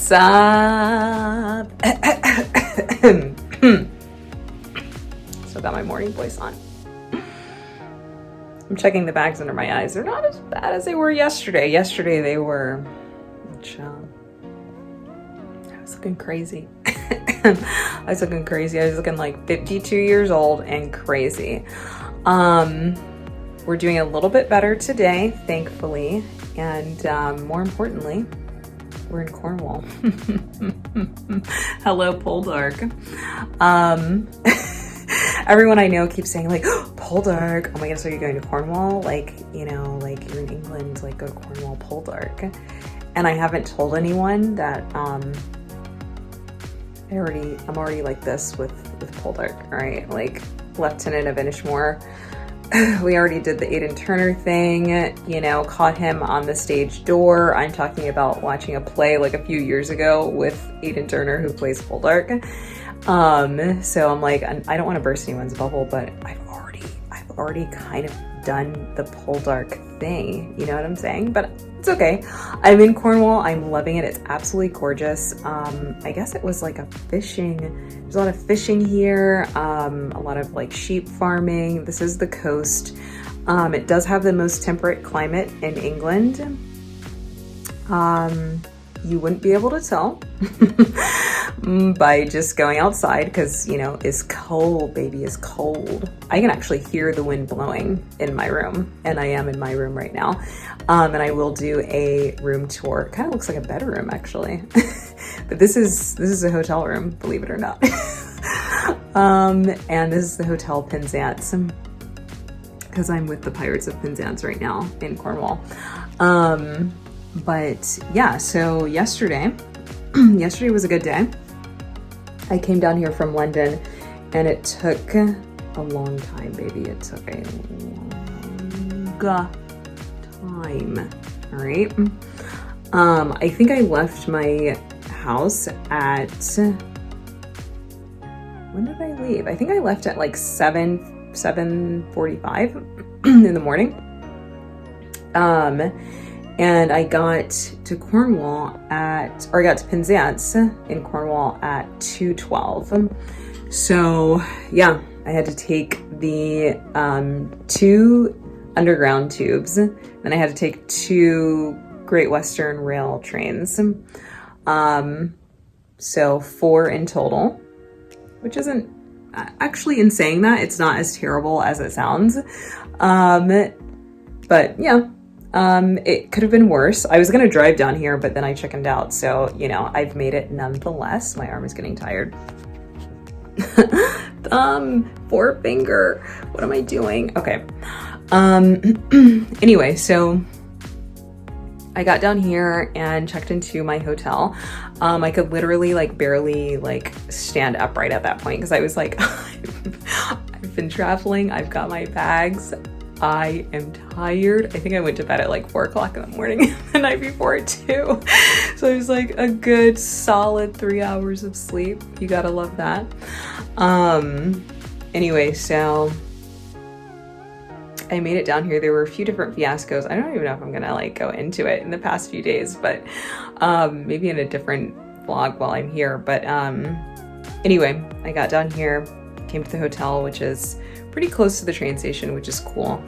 What's up? Still got my morning voice on. I'm checking the bags under my eyes. They're not as bad as they were yesterday. Yesterday they were, I was looking crazy. I was looking crazy. I was looking like 52 years old and crazy. We're doing a little bit better today, thankfully. And more importantly, we're in Cornwall. Hello, Poldark. Everyone I know keeps saying like, oh, Poldark. Oh my goodness, are you going to Cornwall? Like, you know, like you're in England, like go to Cornwall, Poldark. And I haven't told anyone that I'm already like this with Poldark, right? Like Lieutenant of Inishmore. We already did the Aidan Turner thing, you know, caught him on the stage door. I'm talking about watching a play like a few years ago with Aidan Turner, who plays Poldark. So I'm like, I don't want to burst anyone's bubble, but I've already kind of done the Poldark thing, you know what I'm saying? But it's okay. I'm in Cornwall. I'm loving it. It's absolutely gorgeous. I guess it was like there's a lot of fishing here, a lot of like sheep farming. This is the coast. It does have the most temperate climate in England. You wouldn't be able to tell by just going outside because, you know, it's cold, baby, it's cold. I can actually hear the wind blowing in my room, and I am in my room right now. And I will do a room tour. It kind of looks like a bedroom, actually. But this is a hotel room, believe it or not. And this is the Hotel Penzance, because I'm with the Pirates of Penzance right now in Cornwall. But yeah, so yesterday was a good day. I came down here from London and it took a long time, baby. It took a long time, all right? I think I left my house at, when did I leave? I think I left at like 7:45 in the morning. And I got to Cornwall I got to Penzance in Cornwall at 2:12. So yeah, I had to take the 2 underground tubes. Then I had to take 2 Great Western Rail trains. So 4 in total, which isn't actually, in saying that, it's not as terrible as it sounds. But yeah. It could have been worse. I was gonna drive down here, but then I chickened out. So, you know, I've made it nonetheless. My arm is getting tired. Thumb, forefinger. What am I doing? Okay. Anyway, so I got down here and checked into my hotel. I could literally like barely like stand upright at that point because I was like, I've been traveling. I've got my bags. I am tired. I think I went to bed at like 4 o'clock in the morning the night before too. So it was like a good solid 3 hours of sleep. You gotta love that. Anyway, so I made it down here. There were a few different fiascos. I don't even know if I'm gonna like go into it in the past few days, but maybe in a different vlog while I'm here. But anyway, I got down here, came to the hotel, which is pretty close to the train station, which is cool.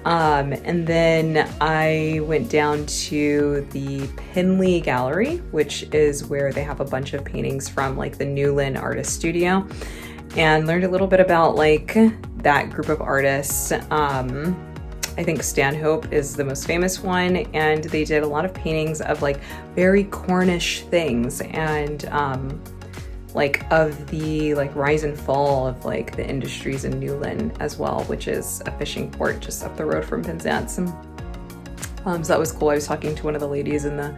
And then I went down to the Penley Gallery, which is where they have a bunch of paintings from like the Newlyn Artist Studio, and learned a little bit about like that group of artists. I think Stanhope is the most famous one, and they did a lot of paintings of like very Cornish things and like of the like rise and fall of like the industries in Newlyn as well, which is a fishing port just up the road from Penzance. So that was cool. I was talking to one of the ladies in the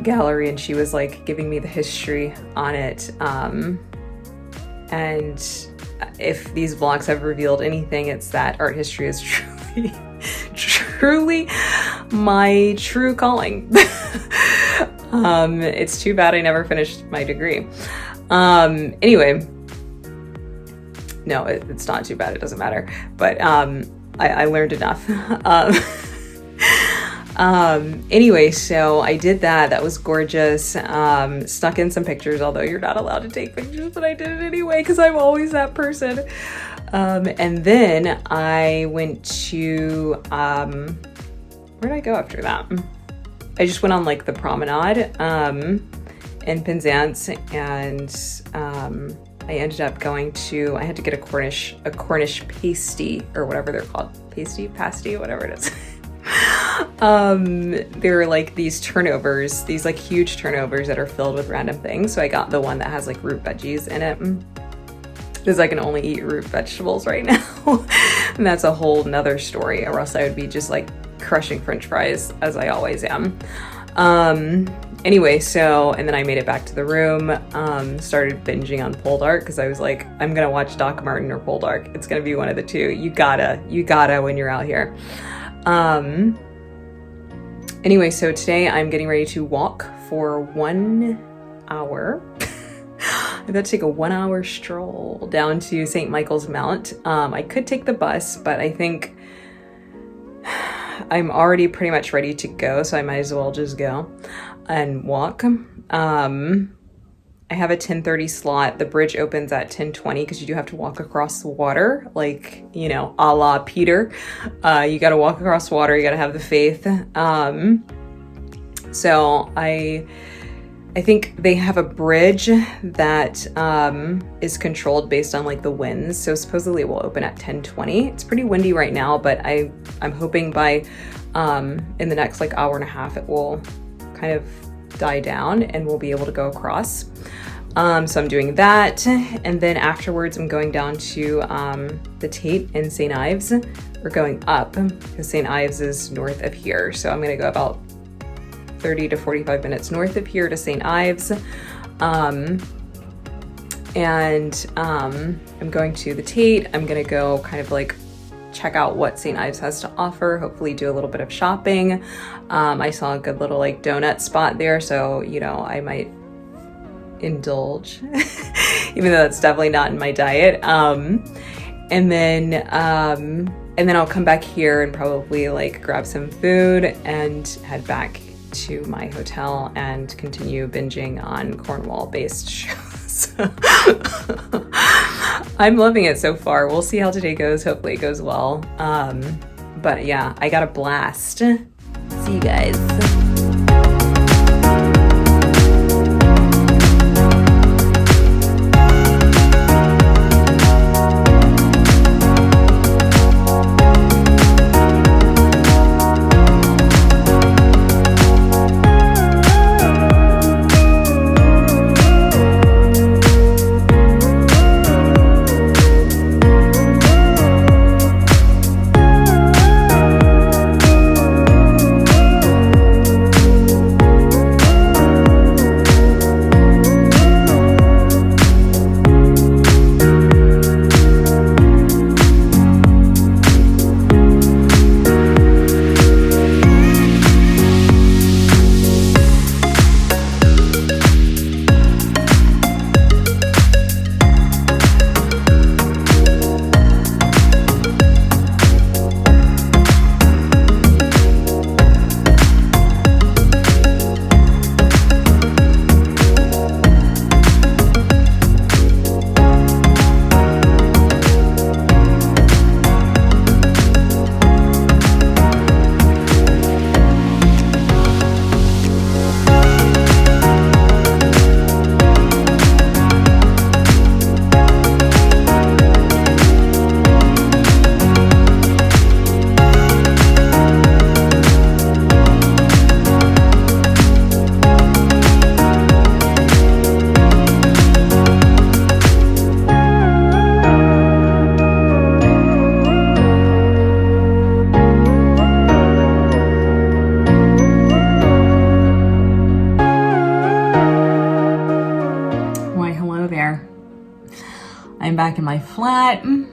gallery and she was like giving me the history on it. And if these vlogs have revealed anything, it's that art history is truly my true calling. It's too bad I never finished my degree. Anyway, no, it's not too bad. It doesn't matter. But I learned enough. Anyway, so I did that. That was gorgeous. Snuck in some pictures, although you're not allowed to take pictures, but I did it anyway because I'm always that person. And then I went to, where did I go after that? I just went on like the promenade in Penzance, and I ended up going to, I had to get a Cornish pasty, or whatever they're called. Pasty, whatever it is. There are like these turnovers, these like huge turnovers that are filled with random things. So I got the one that has like root veggies in it, because I can only eat root vegetables right now. And that's a whole nother story, or else I would be just like crushing French fries, as I always am. Anyway, so, and then I made it back to the room, started binging on Poldark, because I was like, I'm gonna watch Doc Martin or Poldark. It's gonna be one of the two. You gotta when you're out here. Anyway, so today I'm getting ready to walk for 1 hour. I'm about to take a 1 hour stroll down to St. Michael's Mount. I could take the bus, but I think I'm already pretty much ready to go, so I might as well just go and walk. I have a 10:30 slot. The bridge opens at 10:20 because you do have to walk across the water, like, you know, a la Peter. You got to walk across water. You got to have the faith. So I think they have a bridge that is controlled based on like the winds. So supposedly it will open at 10:20. It's pretty windy right now, but I'm hoping by in the next like hour and a half it will kind of die down and we'll be able to go across. So I'm doing that, and then afterwards I'm going down to the Tate in St. Ives. We're going up because St. Ives is north of here, so I'm gonna go about 30 to 45 minutes north of here to St. Ives. I'm going to the Tate. I'm gonna go kind of like check out what St. Ives has to offer, hopefully do a little bit of shopping. I saw a good little like donut spot there, so you know, I might indulge even though that's definitely not in my diet. And then I'll come back here and probably like grab some food and head back to my hotel and continue binging on Cornwall based shows. I'm loving it so far. We'll see how today goes. Hopefully it goes well. But yeah, I got a blast. See you guys. I'm back in my flat, and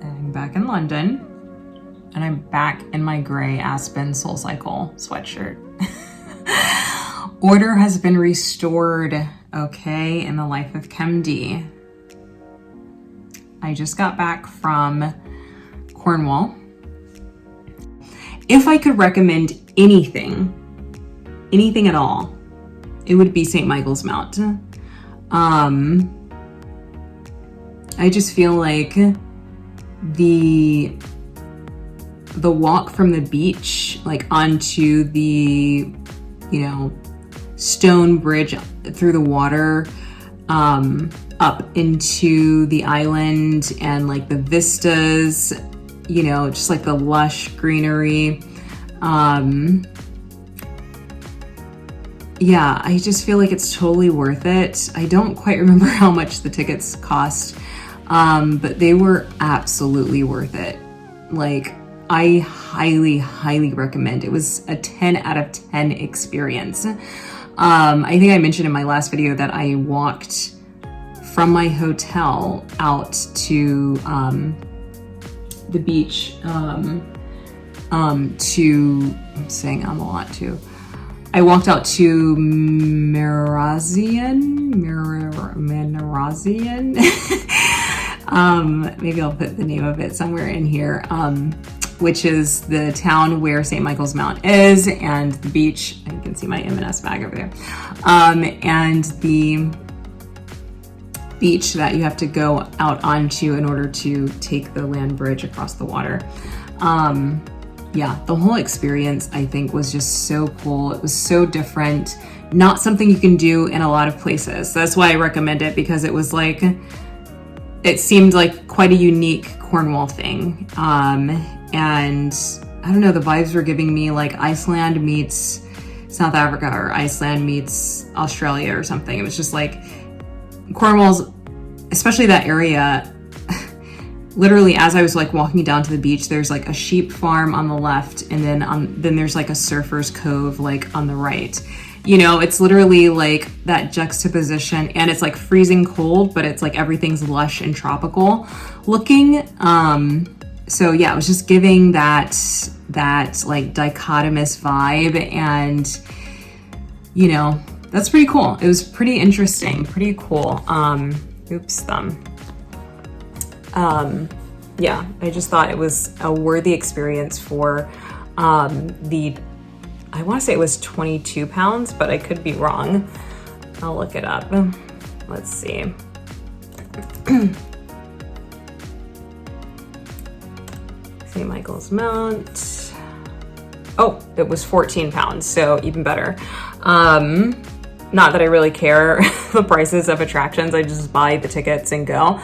I'm back in London, and I'm back in my gray Aspen Soul Cycle sweatshirt. Order has been restored, okay, in the life of ChemD. I just got back from Cornwall, if I could recommend anything at all, it would be St. Michael's Mount. I just feel like the walk from the beach, like onto the, you know, stone bridge through the water, up into the island, and like the vistas, you know, just like the lush greenery. Yeah, I just feel like it's totally worth it. I don't quite remember how much the tickets cost, but they were absolutely worth it. Like, I highly recommend. It was a 10 out of 10 experience. I think I mentioned in my last video that I walked from my hotel out to the beach, I'm saying a lot too. I walked out to Marazian. Maybe I'll put the name of it somewhere in here, which is the town where St. Michael's Mount is, and the beach. You can see my M&S bag over there. And the beach that you have to go out onto in order to take the land bridge across the water. Yeah, the whole experience, I think, was just so cool. It was so different. Not something you can do in a lot of places. That's why I recommend it, because it was like, it seemed like quite a unique Cornwall thing. And I don't know, the vibes were giving me like Iceland meets South Africa, or Iceland meets Australia or something. It was just like Cornwall's, especially that area. Literally, as I was like walking down to the beach, there's like a sheep farm on the left, and then there's like a surfer's cove like on the right. You know, it's literally like that juxtaposition, and it's like freezing cold, but it's like everything's lush and tropical looking. So yeah, it was just giving that like dichotomous vibe, and you know, that's pretty cool. It was pretty interesting, pretty cool. Oops, thumb. Yeah, I just thought it was a worthy experience for I want to say it was 22 pounds, but I could be wrong. I'll look it up. Let's see. St. Michael's Mount. Oh, it was 14 pounds, so even better. Not that I really care the prices of attractions, I just buy the tickets and go.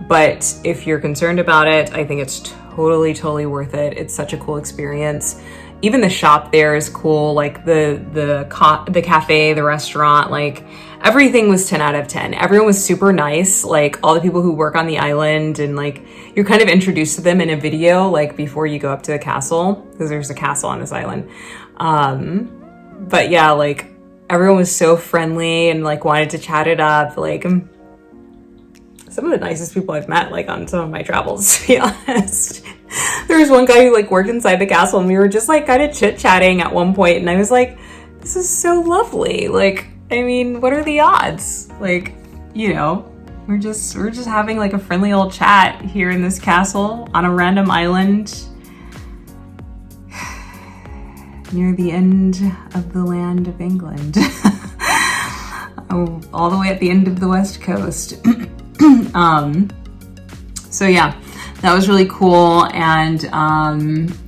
But if you're concerned about it, I think it's totally worth it. It's such a cool experience. Even the shop there is cool, like the cafe, the restaurant, like everything was 10 out of 10. Everyone was super nice, like all the people who work on the island, and like you're kind of introduced to them in a video, like before you go up to the castle, because there's a castle on this island. But yeah, like everyone was so friendly and like wanted to chat it up. Like some of the nicest people I've met, like on some of my travels, to be honest. There was one guy who like worked inside the castle, and we were just like kind of chit-chatting at one point, and I was like, this is so lovely. Like, I mean, what are the odds? Like, you know, we're just having like a friendly old chat here in this castle on a random island near the end of the land of England. All the way at the end of the West Coast. So yeah, that was really cool, and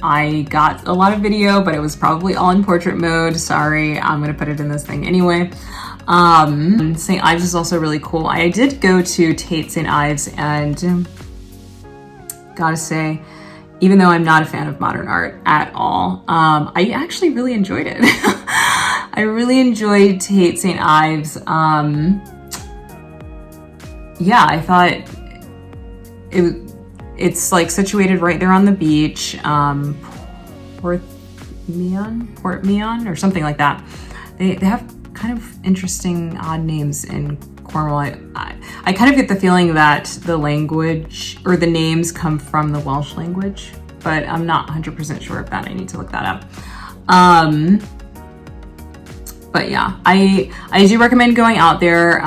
I got a lot of video, but it was probably all in portrait mode. Sorry, I'm gonna put it in this thing anyway. St. Ives is also really cool. I did go to Tate St. Ives, and gotta say, even though I'm not a fan of modern art at all, I actually really enjoyed it. I really enjoyed Tate St. Ives. Yeah, I thought it's like situated right there on the beach, Port Meon or something like that. They have kind of interesting odd names in Cornwall. I kind of get the feeling that the language or the names come from the Welsh language, but I'm not 100% sure of that. I need to look that up. But yeah, I do recommend going out there.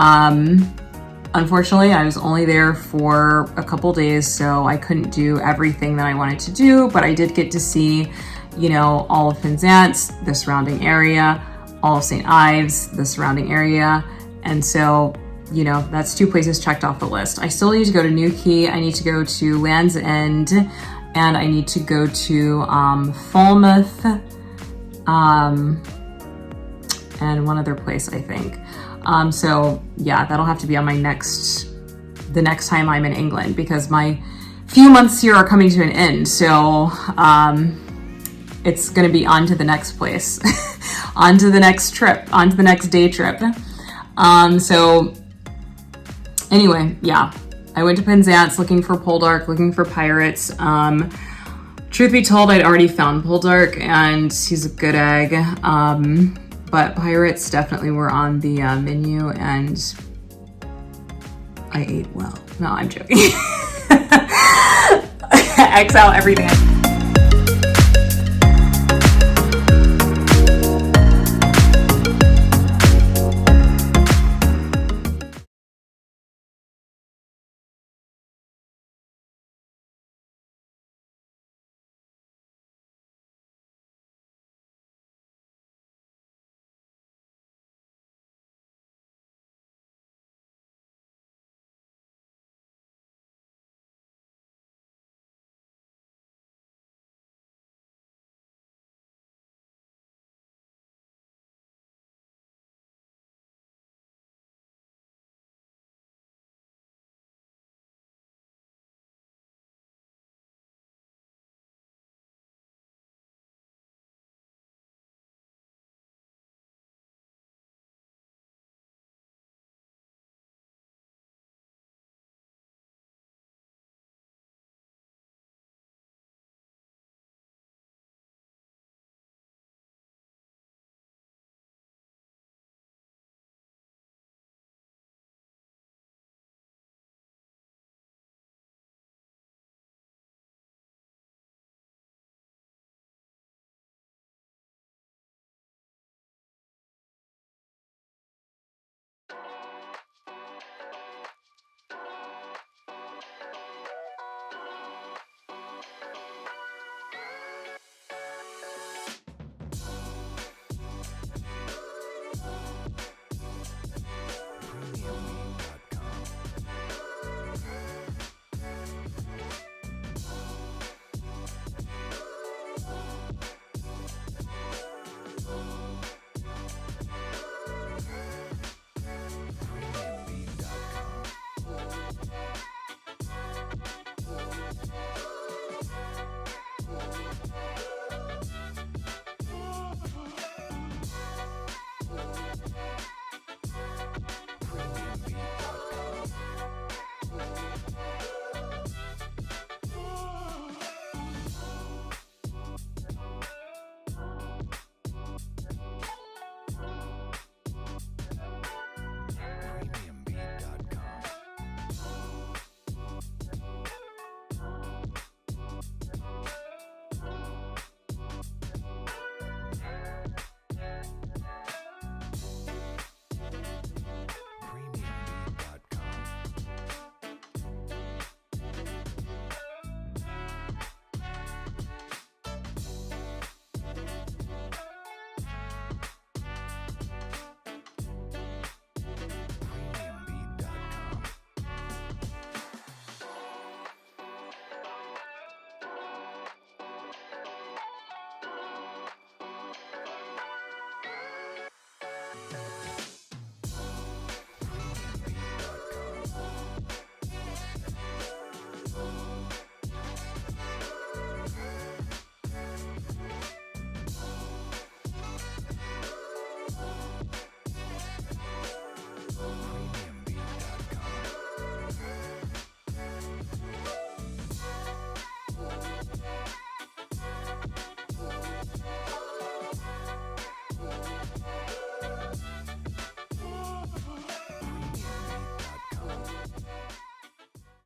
Unfortunately, I was only there for a couple days, so I couldn't do everything that I wanted to do, but I did get to see, you know, all of Penzance, the surrounding area, all of St. Ives, the surrounding area. And so, you know, that's 2 places checked off the list. I still need to go to Newquay, I need to go to Land's End, and I need to go to Falmouth, and one other place, I think. So yeah, that'll have to be on my the next time I'm in England, because my few months here are coming to an end. So it's gonna be on to the next place, on to the next trip, on to the next day trip. So anyway, yeah, I went to Penzance looking for Poldark, looking for pirates. Truth be told, I'd already found Poldark and he's a good egg. But pirates definitely were on the menu, and I ate well. No, I'm joking. X out everything.